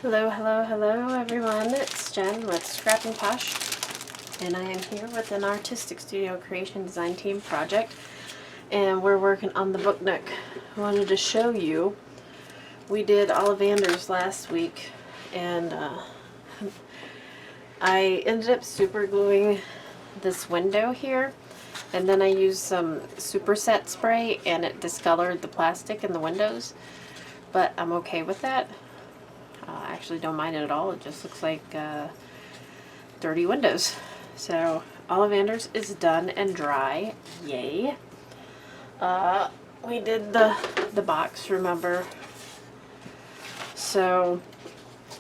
Hello, hello, hello everyone. It's Jen with Scrap and Tosh, and I am here with an artistic studio creation design team project, and we're working on the book Nook. I wanted to show you, we did Ollivanders last week, and I ended up super gluing this window here, and then I used some superset spray and it discolored the plastic in the windows, but I'm okay with that. I actually don't mind it at all. It just looks like dirty windows. So Ollivanders is done and dry. Yay. We did the box, remember? So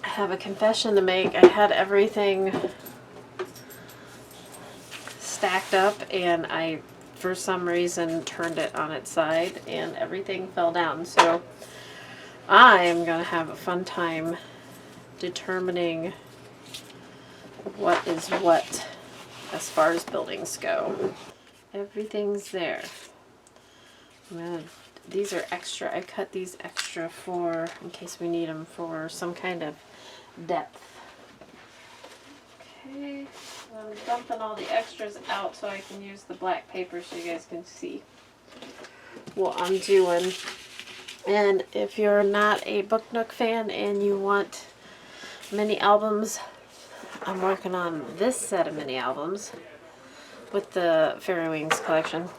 I have a confession to make. I had everything stacked up and I, for some reason, turned it on its side and everything fell down. So I am going to have a fun time determining what is what as far as buildings go. Everything's there. These are extra. I cut these extra for, in case we need them for some kind of depth. Okay, I'm dumping all the extras out so I can use the black paper so you guys can see what I'm doing. And if you're not a Book Nook fan and you want mini albums, I'm working on this set of mini albums with the Fairy Wings collection.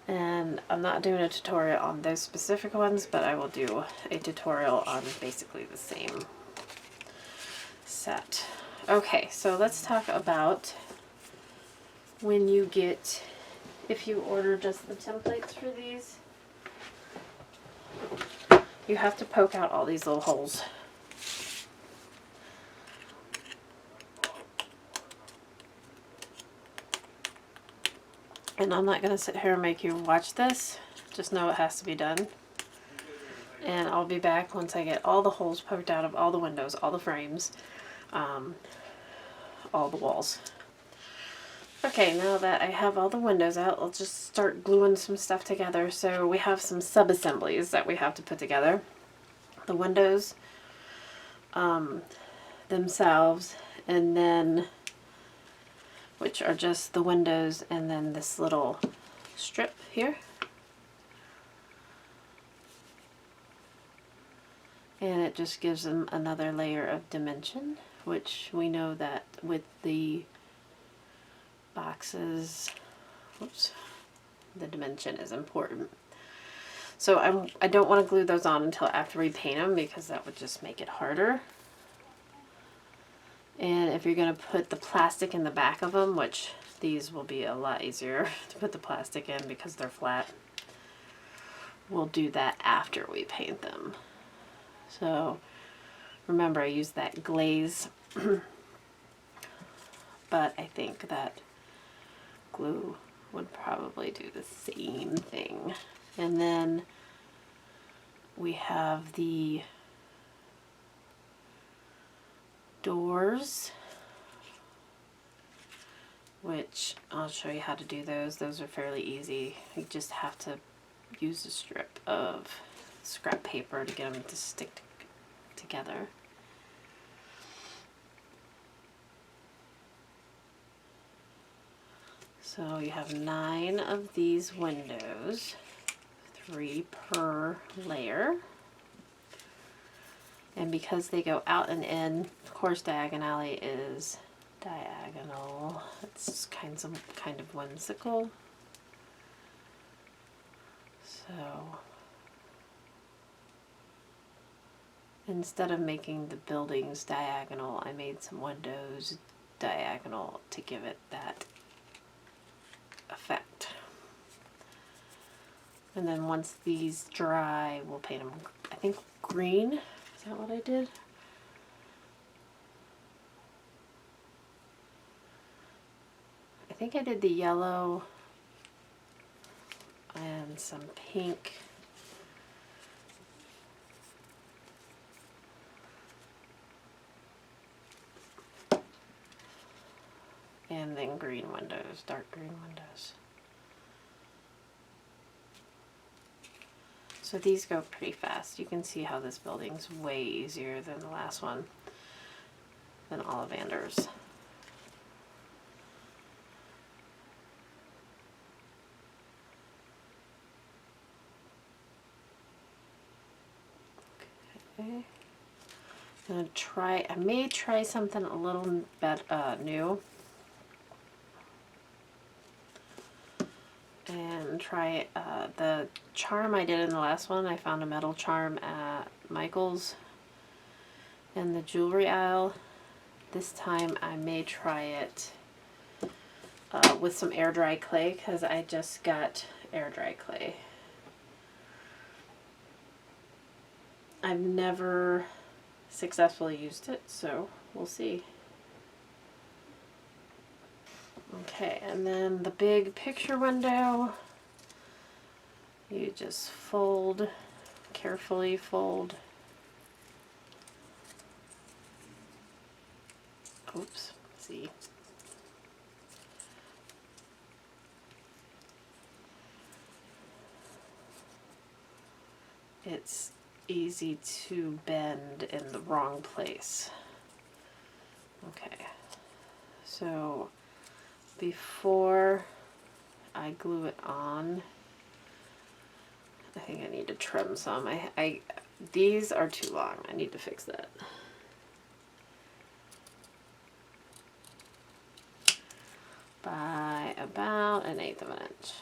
And I'm not doing a tutorial on those specific ones, but I will do a tutorial on basically the same set. Okay, so let's talk about when you get, if you order just the templates for these, you have to poke out all these little holes. And I'm not going to sit here and make you watch this. Just know it has to be done. And I'll be back once I get all the holes poked out of all the windows, all the frames, all the walls. Okay, now that I have all the windows out, I'll just start gluing some stuff together. So we have some sub-assemblies that we have to put together. The windows themselves, and then, which are just the windows, and then this little strip here. And it just gives them another layer of dimension, which we know that with the boxes, whoops, the dimension is important. So I don't want to glue those on until after we paint them, because that would just make it harder. And if you're going to put the plastic in the back of them, which these will be a lot easier to put the plastic in because they're flat, we'll do that after we paint them. So remember, I used that glaze, but I think that glue would probably do the same thing. And then we have the doors, which I'll show you how to do those. Those are fairly easy. You just have to use a strip of scrap paper to get them to stick together. So you have 9 of these windows, 3 per layer. And because they go out and in, of course diagonally is diagonal. It's kind of whimsical. So instead of making the buildings diagonal, I made some windows diagonal to give it that effect. And then once these dry, we'll paint them, I think, green. Is that what I did? I think I did the yellow and some pink. And then green windows, dark green windows. So these go pretty fast. You can see how this building's way easier than the last one, than Ollivander's. Okay. I'm gonna try, I may try something a little bit new. And try the charm I did in the last one. I found a metal charm at Michael's in the jewelry aisle. This time I may try it with some air dry clay, because I just got air dry clay. I've never successfully used it, so we'll see. Okay, and then the big picture window, you just fold, carefully fold. Oops, see. It's easy to bend in the wrong place. Okay, so before I glue it on, I think I need to trim some. These are too long. I need to fix that. By about 1/8 of an inch.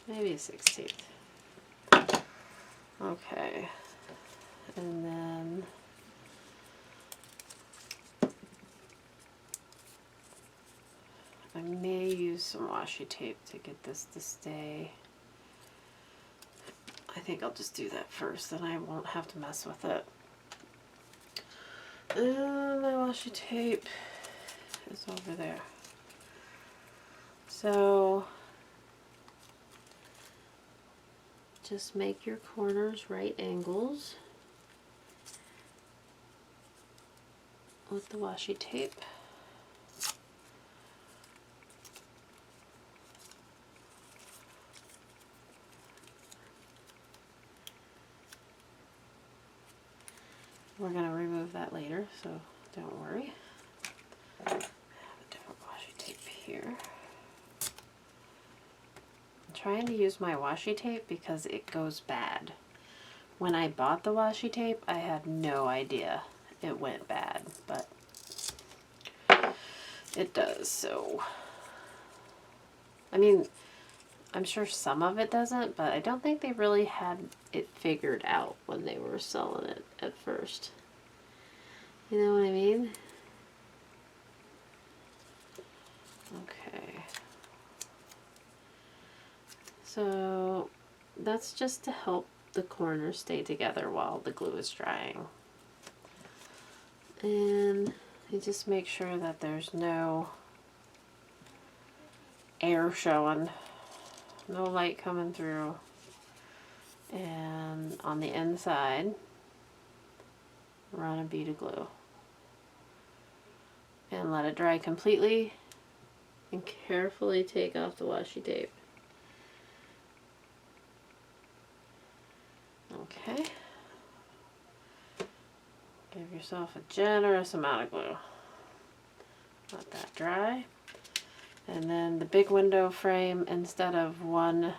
Maybe a 1/16. Okay. And then I may use some washi tape to get this to stay. I think I'll just do that first, then I won't have to mess with it. And my washi tape is over there. So just make your corners right angles with the washi tape. We're going to remove that later, so don't worry. I have a different washi tape here. I'm trying to use my washi tape because it goes bad. When I bought the washi tape, I had no idea it went bad, but it does, so. I mean, I'm sure some of it doesn't, but I don't think they really had it figured out when they were selling it at first. You know what I mean? Okay. So that's just to help the corners stay together while the glue is drying. And you just make sure that there's no air showing. No light coming through. And on the inside, run a bead of glue. And let it dry completely. And carefully take off the washi tape. Okay. Give yourself a generous amount of glue. Let that dry. And then the big window frame, instead of one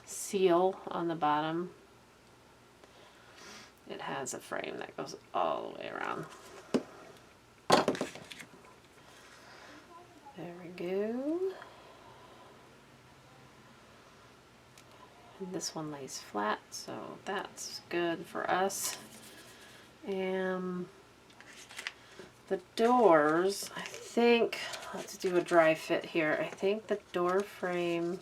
seal on the bottom, it has a frame that goes all the way around. There we go. And this one lays flat, so that's good for us. And the doors, I think, let's do a dry fit here. I think the door frame,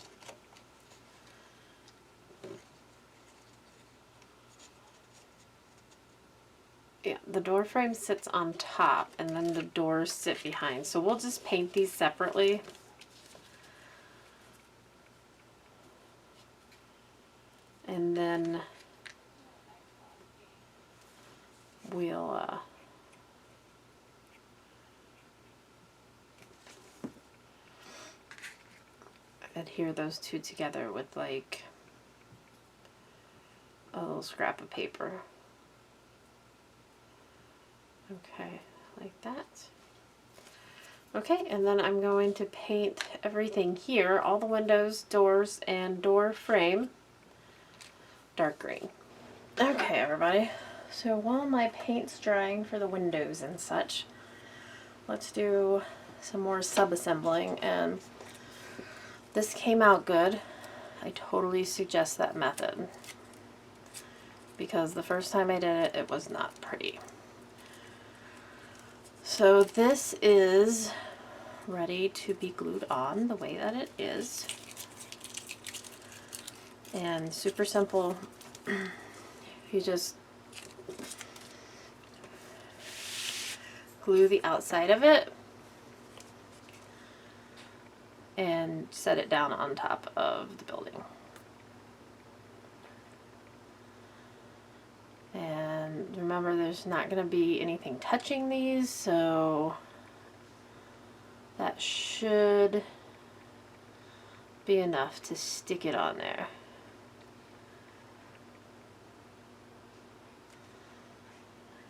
yeah, the door frame sits on top and then the doors sit behind. So we'll just paint these separately. And then we'll adhere those two together with like a little scrap of paper. Okay, like that. Okay, and then I'm going to paint everything here, all the windows, doors, and door frame, dark green. Okay, everybody. So while my paint's drying for the windows and such, let's do some more sub-assembling, and this came out good. I totally suggest that method because the first time I did it, it was not pretty. So this is ready to be glued on the way that it is. And super simple. You just glue the outside of it and set it down on top of the building. And remember, there's not going to be anything touching these, so that should be enough to stick it on there.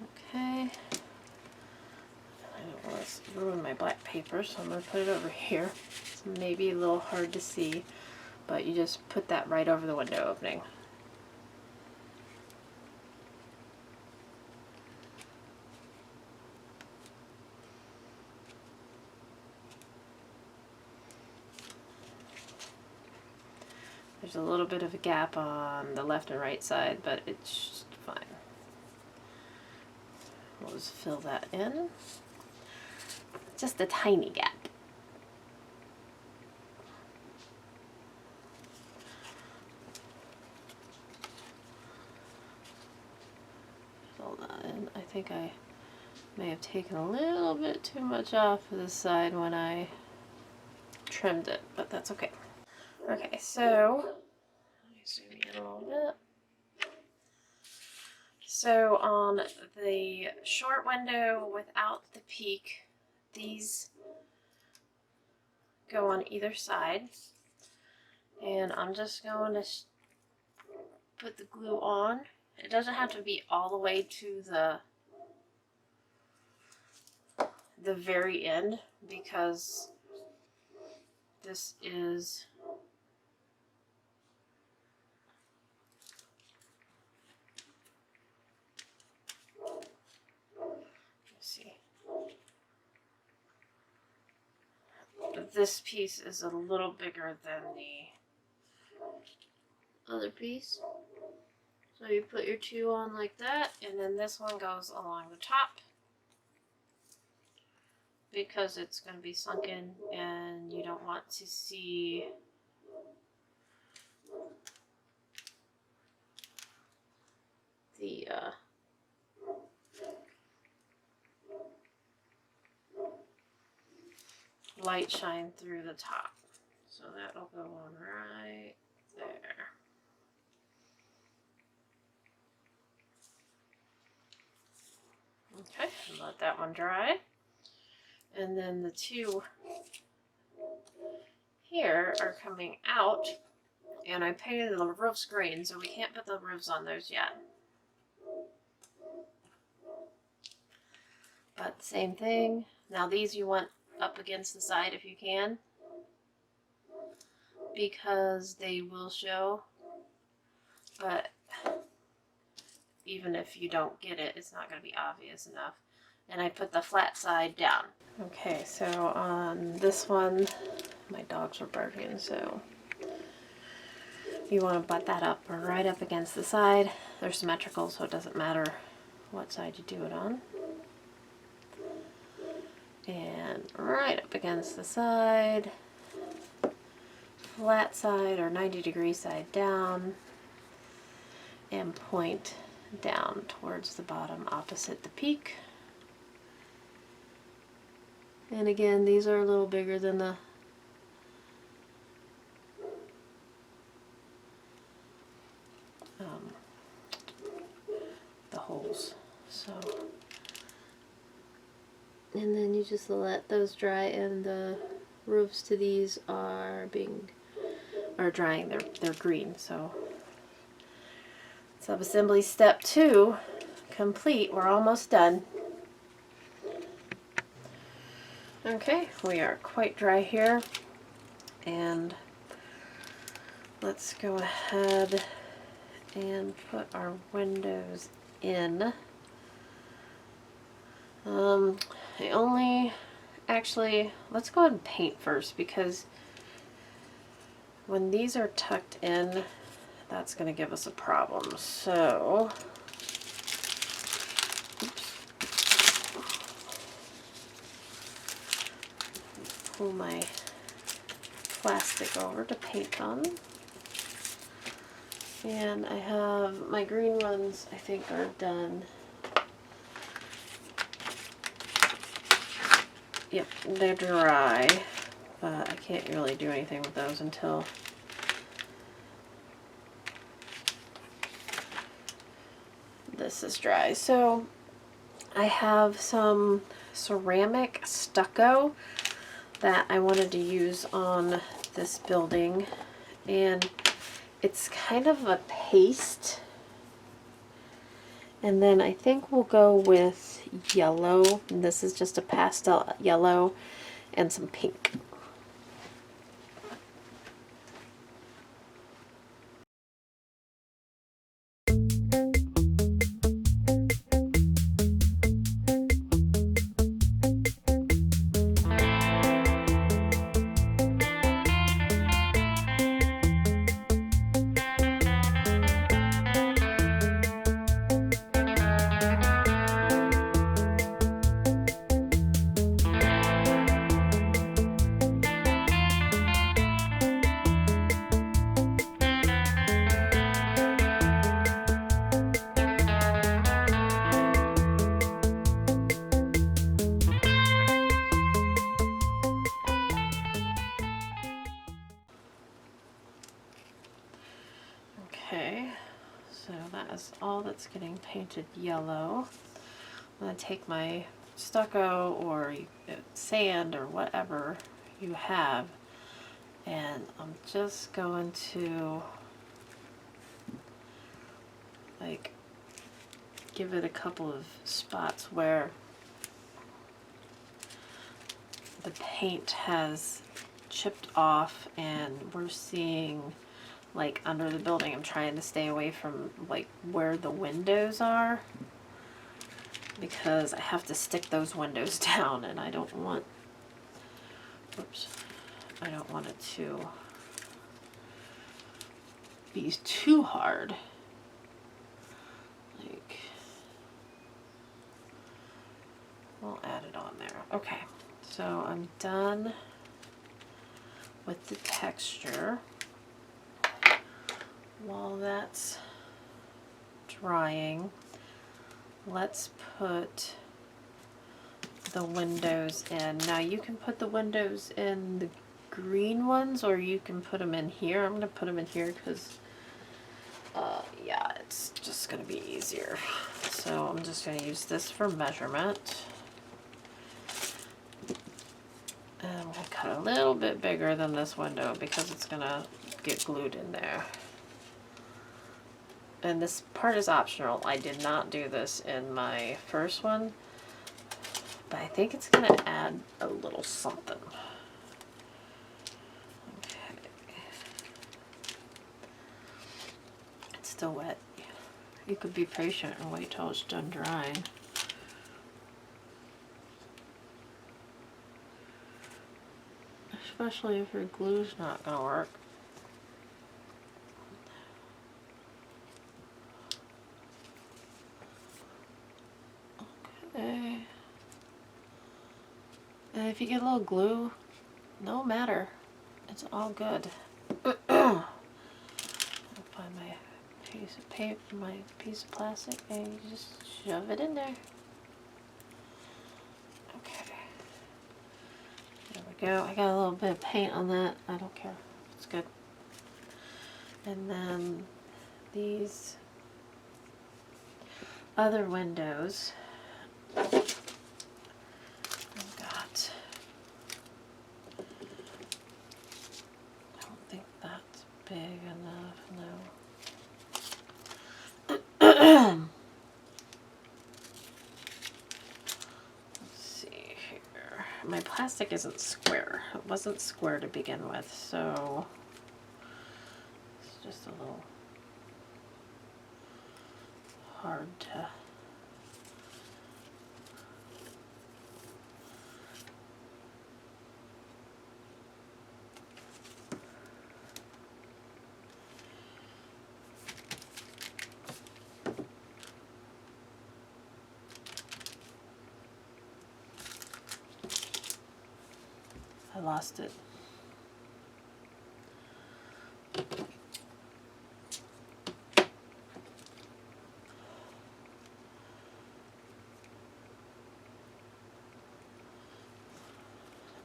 Okay. I don't want to ruin my black paper, so I'm going to put it over here. It's maybe a little hard to see, but you just put that right over the window opening. There's a little bit of a gap on the left and right side, but it's just fine. We'll just fill that in. Just a tiny gap. Fill that in. I think I may have taken a little bit too much off of this side when I trimmed it, but that's okay. Okay, so let me zoom in a little bit. So on the short window without the peak, these go on either side, and I'm just going to put the glue on. It doesn't have to be all the way to the very end, because this is this piece is a little bigger than the other piece. So you put your two on like that, and then this one goes along the top because it's going to be sunken and you don't want to see the light shine through the top. So that'll go on right there. Okay, let that one dry. And then the two here are coming out, and I painted the roofs green, so we can't put the roofs on those yet. But same thing. Now these you want up against the side if you can, because they will show, but even if you don't get it, it's not going to be obvious enough. And I put the flat side down. Okay, so on this one, my dogs are barking, so you want to butt that up right up against the side. They're symmetrical, so it doesn't matter what side you do it on. And right up against the side, flat side or 90-degree side down, and point down towards the bottom opposite the peak. And again, these are a little bigger than the holes. So, and then you just let those dry, and the roofs to these are being or drying, they're green. So sub-assembly step 2 complete. We're almost done. Okay, we are quite dry here, and let's go ahead and put our windows in. Actually, let's go ahead and paint first, because when these are tucked in, that's going to give us a problem. So, oops. Pull my plastic over to paint on. And I have my green ones, I think, are done. Yep, they're dry, but I can't really do anything with those until this is dry. So I have some ceramic stucco that I wanted to use on this building, and it's kind of a paste. And then I think we'll go with yellow, and this is just a pastel yellow, and some pink. Okay, so that is all that's getting painted yellow. I'm going to take my stucco or sand or whatever you have, and I'm just going to like give it a couple of spots where the paint has chipped off and we're seeing like under the building. I'm trying to stay away from like where the windows are, because I have to stick those windows down, and I don't want, oops, I don't want it to be too hard. Like, we'll add it on there. Okay, so I'm done with the texture. While that's drying, let's put the windows in. Now you can put the windows in the green ones, or you can put them in here. I'm going to put them in here because, yeah, it's just going to be easier. So I'm just going to use this for measurement. And I'm going to cut a little bit bigger than this window because it's going to get glued in there. And this part is optional. I did not do this in my first one, but I think it's going to add a little something. Okay. It's still wet. You could be patient and wait till it's done drying. Especially if your glue's not going to work. Okay. And if you get a little glue, no matter. It's all good. I'll find my piece of paper, my piece of plastic, and you just shove it in there. Okay. There we go. I got a little bit of paint on that. I don't care. It's good. And then these other windows, I've got, I don't think that's my plastic isn't square. It wasn't square to begin with, so it's just a little hard to. I lost it.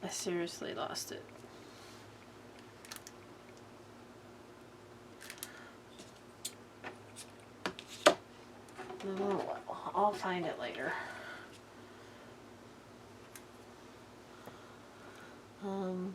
I seriously lost it. Oh, well, I'll find it later. I'm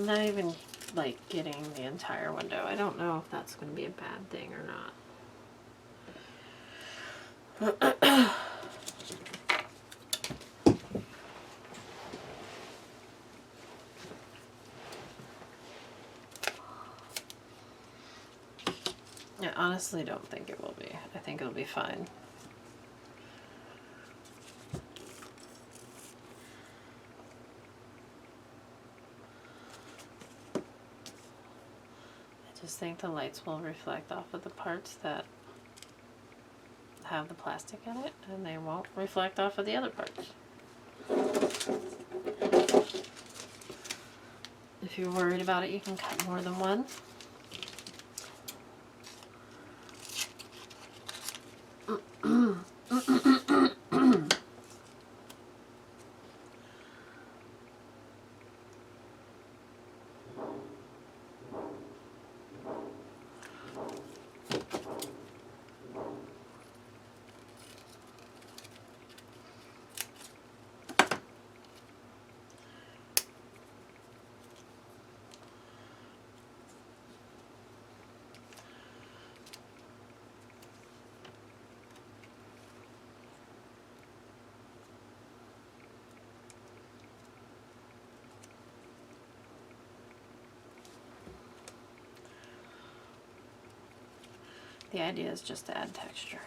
not even like getting the entire window. I don't know if that's going to be a bad thing or not. I honestly don't think it will be. I think it'll be fine. I just think the lights will reflect off of the parts that have the plastic in it, and they won't reflect off of the other parts. If you're worried about it, you can cut more than one. The idea is just to add texture.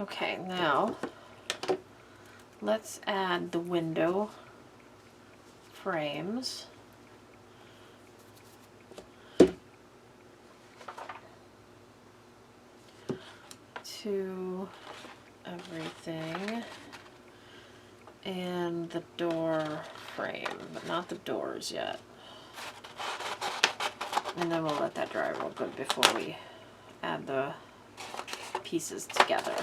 Okay, now let's add the window frames. To everything, and the door frame, but not the doors yet. And then we'll let that dry real good before we add the pieces together.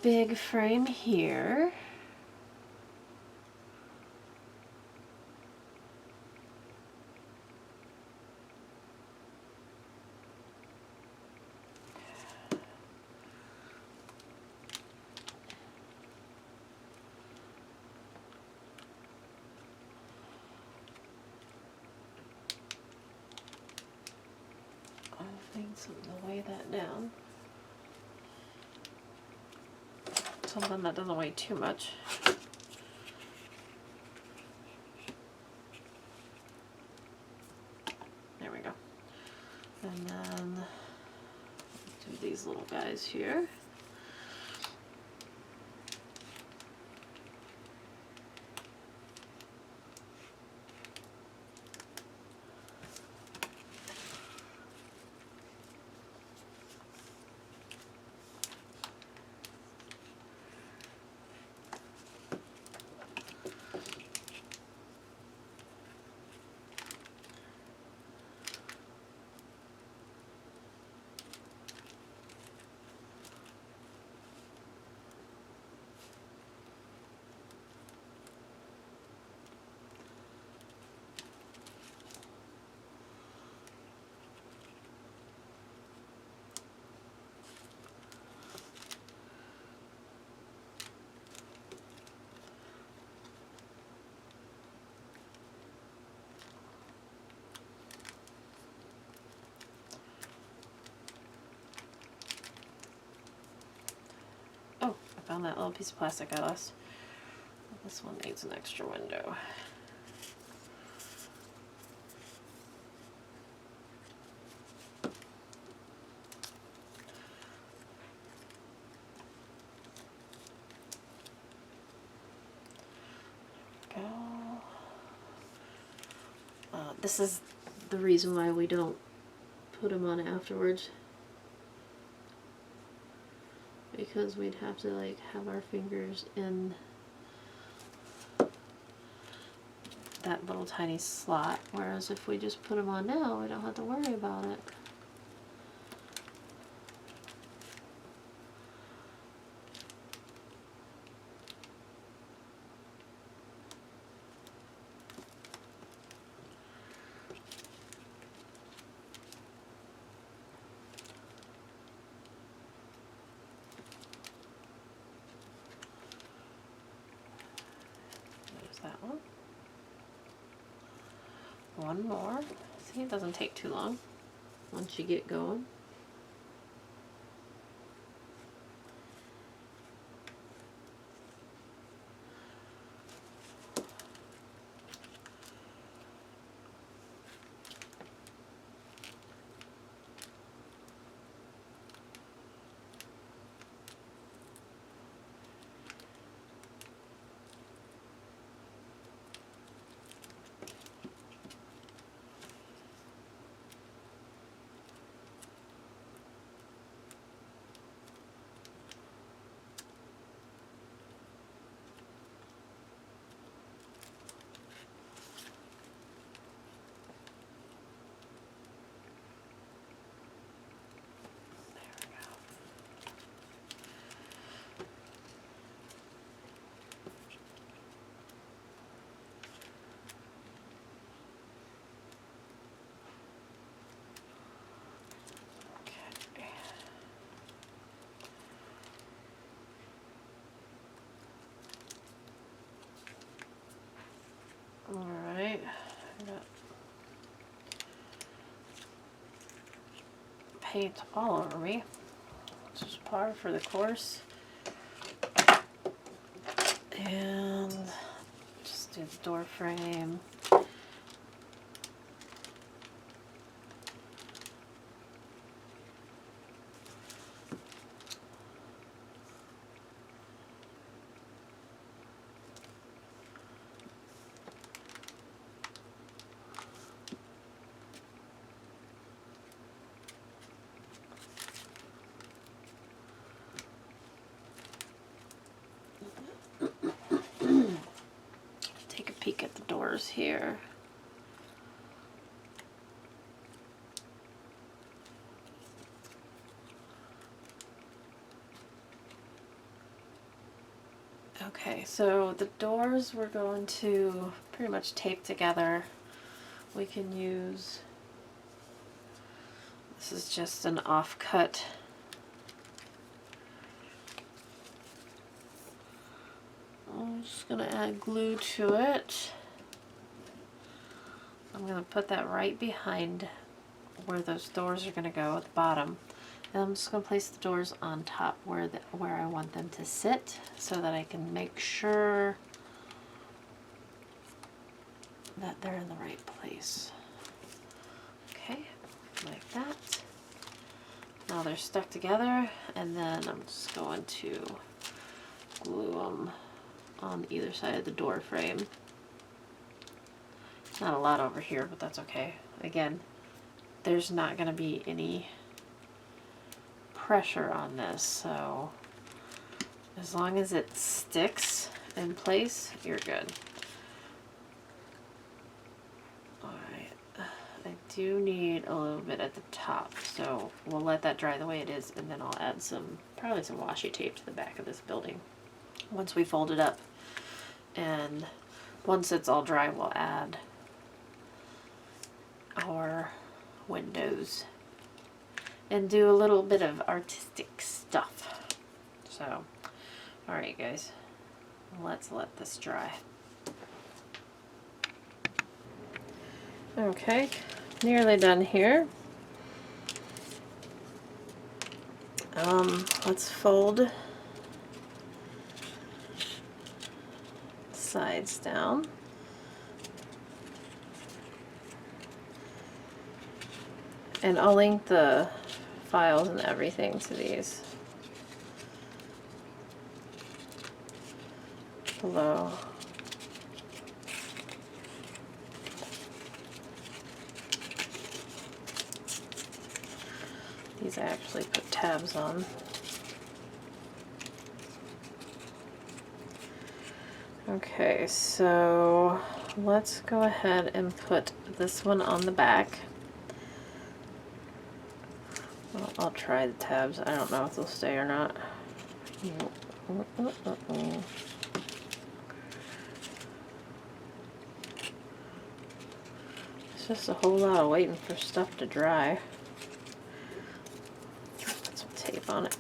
Big frame here. I need something to weigh that down. Something that doesn't weigh too much. And then do these little guys here. Oh, I found that little piece of plastic I lost. This one needs an extra window. Go. This is the reason why we don't put them on afterwards. Because we'd have to like have our fingers in that little tiny slot, whereas if we just put them on now, we don't have to worry about it. That one. One more. See, it doesn't take too long once you get going. Alright, I got paint all over me, which is par for the course. And just do the door frame. Take a peek at the doors here. Okay, so the doors we're going to pretty much tape together. We can use, this is just an offcut. I'm just going to add glue to it. I'm going to put that right behind where those doors are going to go at the bottom. And I'm just going to place the doors on top where I want them to sit so that I can make sure that they're in the right place. Okay. like that. Now they're stuck together, and then I'm just going to glue them on either side of the door frame. Not a lot over here, but that's okay. Again, there's not going to be any pressure on this, so as long as it sticks in place, you're good. Alright, I do need a little bit at the top, so we'll let that dry the way it is, and then I'll add probably some washi tape to the back of this building once we fold it up. And once it's all dry, we'll add our windows and do a little bit of artistic stuff. So, alright guys, let's let this dry. Okay, nearly done here. Let's fold sides down. And I'll link the files and everything to these below. These I actually put tabs on. Okay, so let's go ahead and put this one on the back. Well, I'll try the tabs. I don't know if they'll stay or not. It's just a whole lot of waiting for stuff to dry. Put some tape on it.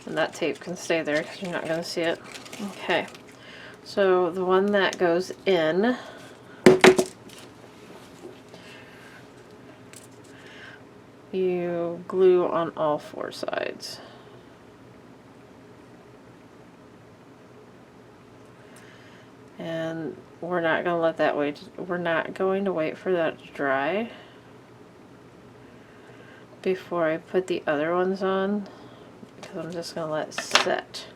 And that tape can stay there because you're not going to see it. Okay, so the one that goes in, you glue on all four sides. And we're not going to let that wait. We're not going to wait for that to dry before I put the other ones on, because I'm just going to let it set.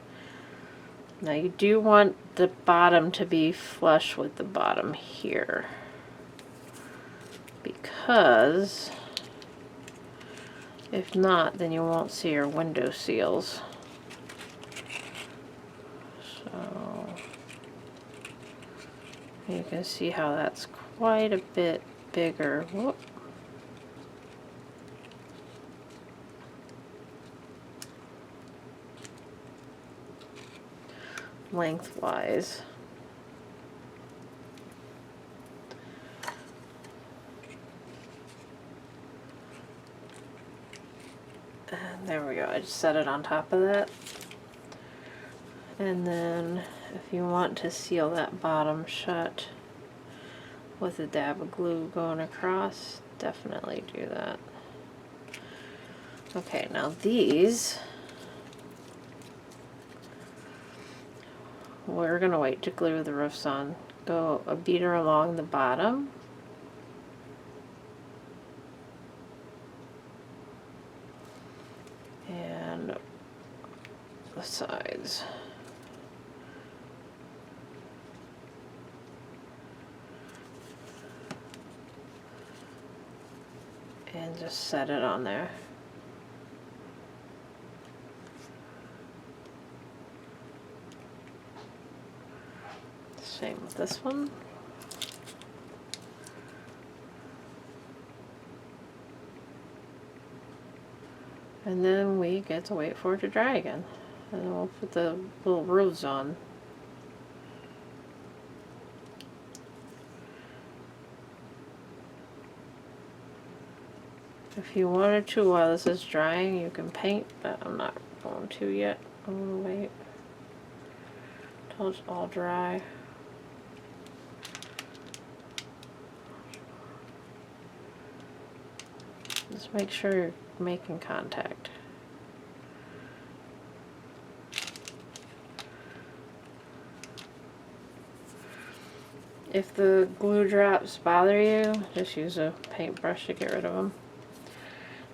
Now you do want the bottom to be flush with the bottom here, because if not, then you won't see your window seals. So you can see how that's quite a bit bigger. Whoop. Lengthwise. And there we go. I just set it on top of that. And then if you want to seal that bottom shut with a dab of glue going across, definitely do that. Okay, now these, we're going to wait to glue the roofs on. Go a beater along the bottom. And the sides. And just set it on there. Same with this one. And then we get to wait for it to dry again. And then we'll put the little roofs on. If you wanted to while this is drying, you can paint, but I'm not going to yet. I'm going to wait until it's all dry. Just make sure you're making contact. If the glue drops bother you, just use a paintbrush to get rid of them.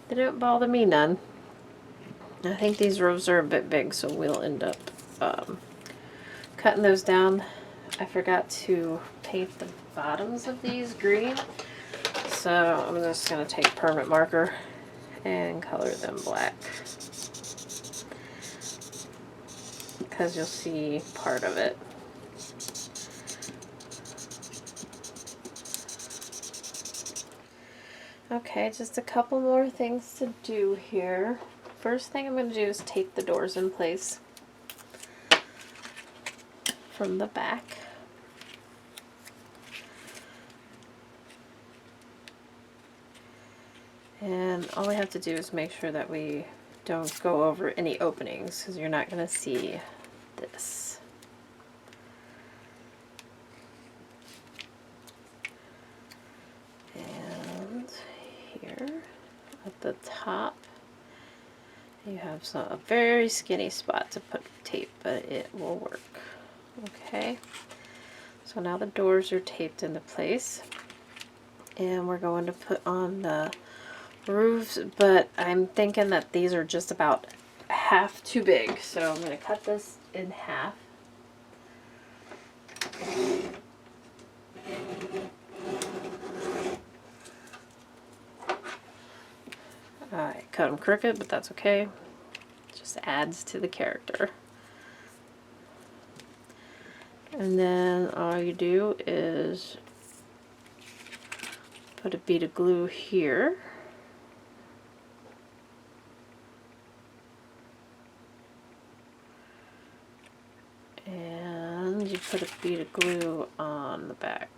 They don't bother me none. I think these rows are a bit big, so we'll end up cutting those down. I forgot to paint the bottoms of these green, so I'm just going to take permanent marker and color them black, because you'll see part of it. Okay, just a couple more things to do here. First thing I'm going to do is tape the doors in place from the back. And all we have to do is make sure that we don't go over any openings, because you're not going to see this. And here at the top, you have a very skinny spot to put tape, but it will work. Okay, so now the doors are taped into place, and we're going to put on the roofs, but I'm thinking that these are just about half too big, so I'm going to cut this in half. I cut them crooked, but that's okay. It just adds to the character. And then all you do is put a bead of glue here. And you put a bead of glue on the back.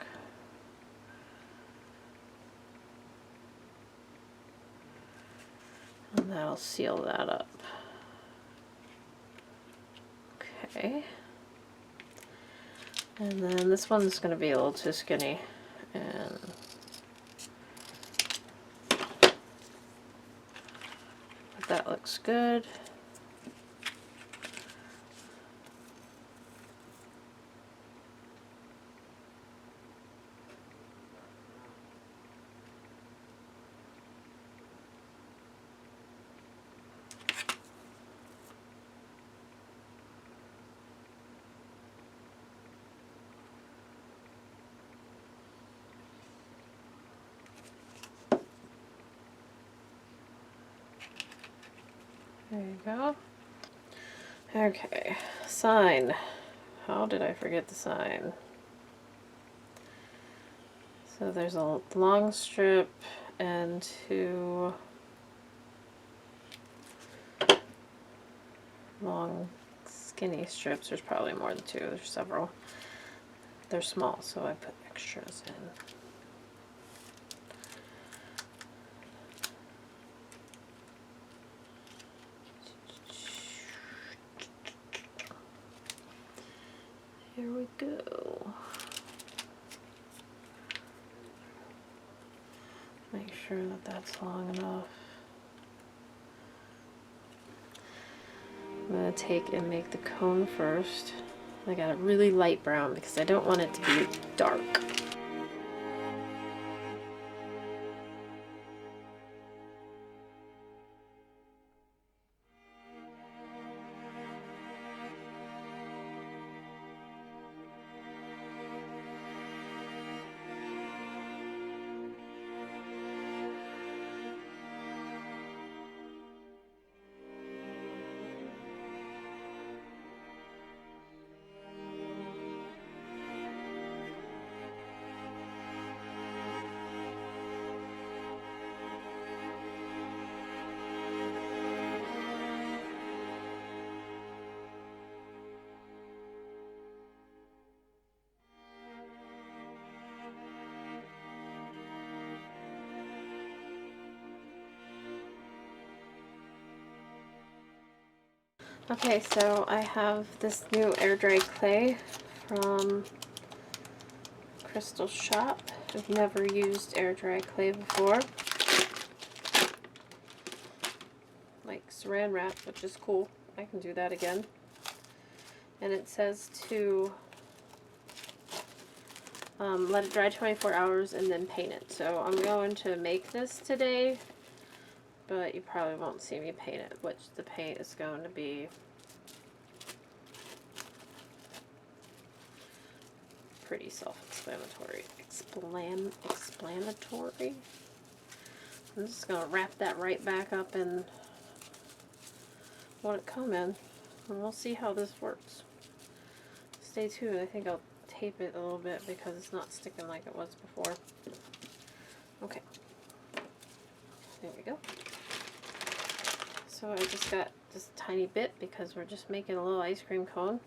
And that'll seal that up. Okay. And then this one's going to be a little too skinny. And but that looks good. There you go. Okay, sign. How did I forget the sign? So there's a long strip and two long skinny strips. There's probably more than two. There's several. They're small, so I put extras in. Here we go. Make sure that that's long enough. I'm going to take and make the cone first. I got a really light brown because I don't want it to be dark. Okay, so I have this new air dry clay from Crystal Shop. I've never used air dry clay before. like saran wrap, which is cool. I can do that again. And it says to let it dry 24 hours and then paint it. So I'm going to make this today, but you probably won't see me paint it, which the paint is going to be pretty self-explanatory. Explanatory. I'm just going to wrap that right back up in what it come in, and we'll see how this works. Stay tuned. I think I'll tape it a little bit because it's not sticking like it was before. Okay. There we go. So I just got just a tiny bit because we're just making a little ice cream cone.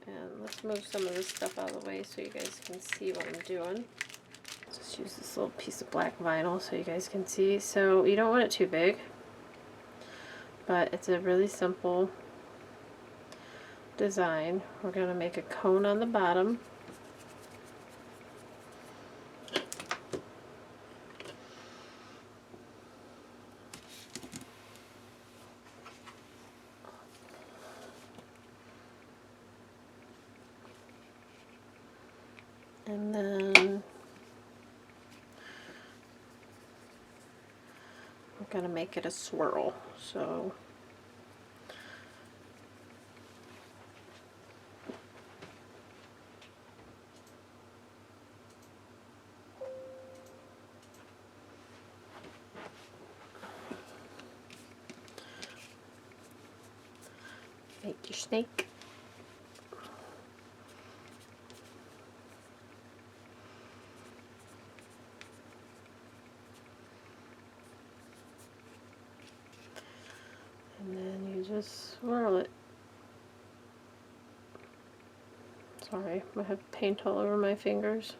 And let's move some of this stuff out of the way so you guys can see what I'm doing. Just use this little piece of black vinyl so you guys can see. So you don't want it too big, but it's a really simple design. We're going to make a cone on the bottom. And then we're going to make it a swirl. So make your snake. And then you just swirl it. Sorry, I have paint all over my fingers.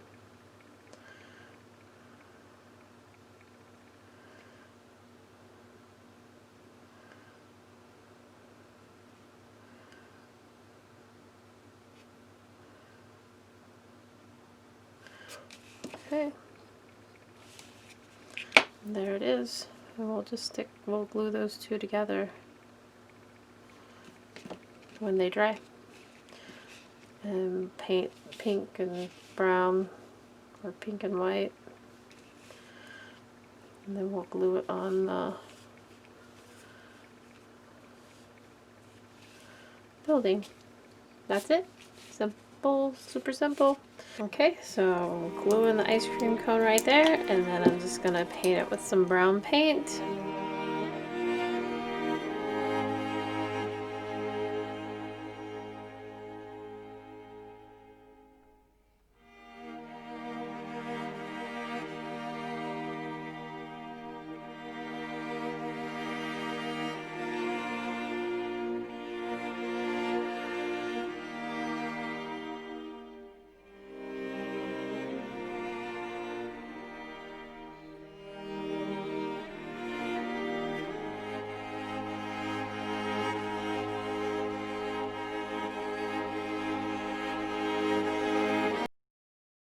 Okay. And there it is. And we'll glue those two together when they dry. And paint pink and brown, or pink and white. And then we'll glue it on the building. That's it. Simple, super simple. Okay, so glue in the ice cream cone right there, and then I'm just gonna paint it with some brown paint.